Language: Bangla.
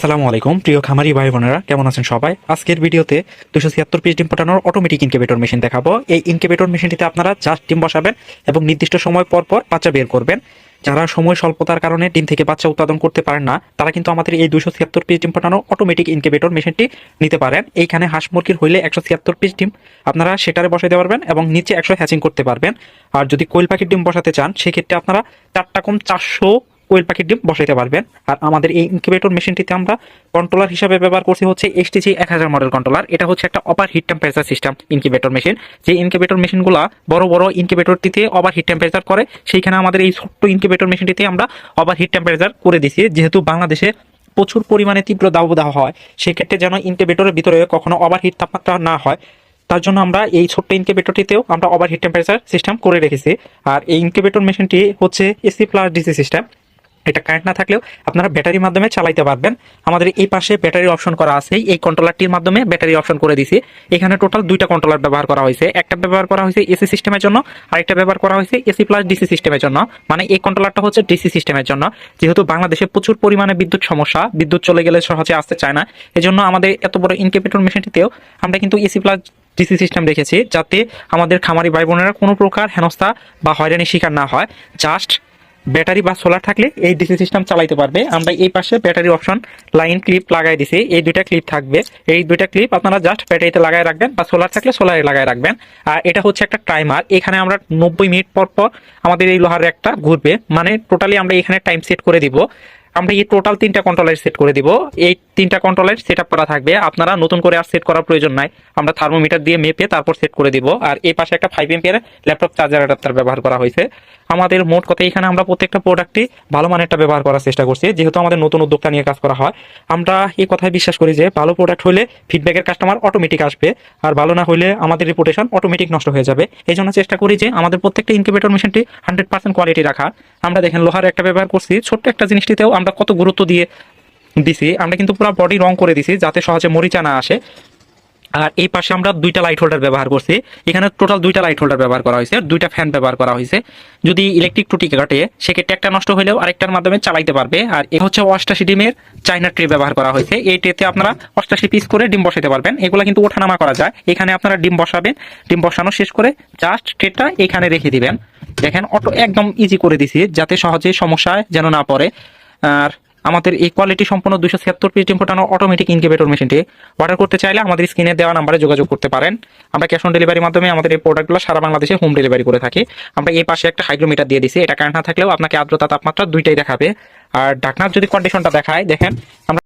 আসসালামু আলাইকুম প্রিয় খামারি ভাই বোনেরা, কেমন আছেন সবাই? আজকের ভিডিওতে 276 পিস ডিম ফোটানোর অটোমেটিক ইনকিউবেটর মেশিন দেখাবো। এই ইনকিউবেটর মেশিনটিতে আপনারা জাস্ট ডিম বসাবেন এবং নির্দিষ্ট সময় পর পর বাচ্চা বের করবেন। যারা সময় স্বল্পতার কারণে ডিম থেকে বাচ্চা উৎপাদন করতে পারেন না, তারা কিন্তু আমাদের এই 276 পিস ডিম ফোটানোর অটোমেটিক ইনকিউবেটর মেশিনটি নিতে পারেন। এইখানে হাঁস মুরগির হইলে 176 পিস ডিম আপনারা সেটারে বসাইতে পারবেন এবং নিচে 100 হ্যাচিং করতে পারবেন। আর যদি কোয়েল পাখির ডিম বসাতে চান, সেক্ষেত্রে আপনারা 4টা কম 400 কোয়েল পাখির ডিম বসাইতে পারবেন। আর আমাদের এই ইনকিউবেটর মেশিনটিতে আমরা কন্ট্রোলার হিসাবে ব্যবহার করছি হচ্ছে HTC 1000 মডেল কন্ট্রোলার। এটা হচ্ছে একটা over hit temperature system incubator machine. যে ইনকিউবেটর মেশিনগুলো বড় বড় ইনকিউবেটরটিতে ওভার হিট টেম্পারেচার করে, সেইখানে আমাদের এই ছোট্ট ইনকিউবেটর মেশিনটিতে আমরা ওভার হিট টেম্পারেচার করে দিছি। যেহেতু বাংলাদেশে প্রচুর পরিমাণে তীব্র দাবদাহ হয়, সেক্ষেত্রে যেন ইনকিউবেটরের ভিতরে কখনো ওভার হিট তাপমাত্রা না হয়, তার জন্য আমরা এই ছোট্ট ইনকিউবেটরটিতেও আমরা ওভার হিট টেম্পারেচার সিস্টেম করে রেখেছি। আর এই ইনকিউবেটর মেশিনটি হচ্ছে AC প্লাস DC সিস্টেম। এটা কারেন্ট না থাকলেও আপনারা ব্যাটারির মাধ্যমে চালাইতে পারবেন। আমাদের এই পাশে ব্যাটারি অপশন করা আছে, এই কন্ট্রোলারটির মাধ্যমে ব্যাটারি অপশন করে দিছি। এখানে টোটাল 2টা কন্ট্রোলার ব্যবহার করা হয়েছে। একটা ব্যবহার করা হয়েছে AC সিস্টেমের জন্য, আরেকটা ব্যবহার করা হয়েছে AC প্লাস DC সিস্টেমের জন্য। মানে এই কন্ট্রোলারটা হচ্ছে DC সিস্টেমের জন্য। যেহেতু বাংলাদেশে প্রচুর পরিমাণে বিদ্যুৎ সমস্যা, বিদ্যুৎ চলে গেলে সহজে আসতে চায় না, এজন্য আমাদের এত বড় ইনকিউবেটর মেশিনটিতেও আমরা কিন্তু AC প্লাস DC সিস্টেম রেখেছি, যাতে আমাদের খামারি ভাই বোনেরা কোনো প্রকার হেনস্থা বা হয়রানির শিকার না হয়। জাস্ট ব্যাটারি বা সোলার থাকলে এই ডিসি সিস্টেম চালাইতে পারবে। আমরা এই পাশে ব্যাটারি অপশন লাইন ক্লিপ লাগাই দিছি। এই 2টা ক্লিপ থাকবে, এই 2টা ক্লিপ আপনারা জাস্ট ব্যাটারিতে লাগাই রাখবেন বা সোলার থাকলে সোলারে লাগাই রাখবেন। আর এটা হচ্ছে একটা টাইমার। এখানে আমরা 90 মিনিট পর পর আমাদের এই লোহার একটা ঘুরবে। মানে টোটালি আমরা এখানে টাইম সেট করে দিব। আমরা এই টোটাল 3টা কন্ট্রোলার সেট করে দিব। এই 3টা কন্ট্রোলার সেট আপ করা থাকবে, আপনারা নতুন করে আর সেট করার প্রয়োজন নাই। আমরা থার্মোমিটার দিয়ে মেপে তারপর সেট করে দিব। আর এই পাশে একটা 5 এম্পিয়ার ল্যাপটপ চার্জার অ্যাডাপ্টার ব্যবহার করা হয়েছে। আমাদের মোট কথা এখানে আমরা প্রত্যেকটা প্রোডাক্টই ভালো মানেরটা ব্যবহার করার চেষ্টা করছি, যেহেতু আমাদের নতুন উদ্যোক্তা নিয়ে কাজ করা হয়। আমরা এই কথায় বিশ্বাস করি যে ভালো প্রোডাক্ট হলে ফিডব্যাকের কাস্টমার অটোমেটিক আসবে, আর ভালো না হলে আমাদের রিপুটেশন অটোমেটিক নষ্ট হয়ে যাবে। এই জন্য চেষ্টা করি যে আমাদের প্রত্যেকটা ইনকিউবেটর মেশিনটি 100% কোয়ালিটি রাখা। আমরা দেখেন লোহার একটা ব্যবহার করছি, ছোট্ট একটা জিনিসটিতেও আমরা কত গুরুত্ব দিয়ে দিছি। আমরা কিন্তু পুরো বডি রং করে দিছি যাতে সহজে মরিচা না আসে। আর এই পাশে আমরা 2টা লাইট হোল্ডার ব্যবহার করছি। এখানে টোটাল 2টা লাইট হোল্ডার ব্যবহার করা হয়েছে, 2টা ফ্যান ব্যবহার করা হয়েছে। যদি ইলেকট্রিক ত্রুটি ঘটে, সেক্ষেত্রে একটা নষ্ট হলেও আরেকটার মাধ্যমে চালাইতে পারবে। আর এ হচ্ছে 88 ডিমের চাইনা ট্রে ব্যবহার করা হয়েছে। এই ট্রেতে আপনারা 88 পিস করে ডিম বসাতে পারবেন। এগুলো কিন্তু ওঠানামা করা যায়। এখানে আপনারা ডিম বসাবেন, ডিম বসানো শেষ করে জাস্ট ট্রেটা এখানে রেখে দিবেন। দেখেন অটো একদম ইজি করে দিছি, যাতে সহজে সমস্যায় যেন না পড়ে। আর আমাদের এই কোয়ালিটি সম্পন্ন 276 পিস ডিম ফোটানো অটোমেটিক ইনকিউবেটর মেশিনটি অর্ডার করতে চাইলে আমাদের স্ক্রিনে দেওয়া নাম্বারে যোগাযোগ করতে পারেন। আমরা ক্যাশ অন ডেলিভারির মাধ্যমে আমাদের এই প্রোডাক্টগুলো সারা বাংলাদেশে হোম ডেলিভারি করে থাকি। আমরা এই পাশে একটা হাইগ্রোমিটার দিয়ে দিছি। এটা কারেন্ট না থাকলেও আপনাকে আর্দ্রতা তাপমাত্রা দুইটাই দেখাবে। আর ঢাকনার যদি কন্ডিশনটা দেখায়, দেখেন আমরা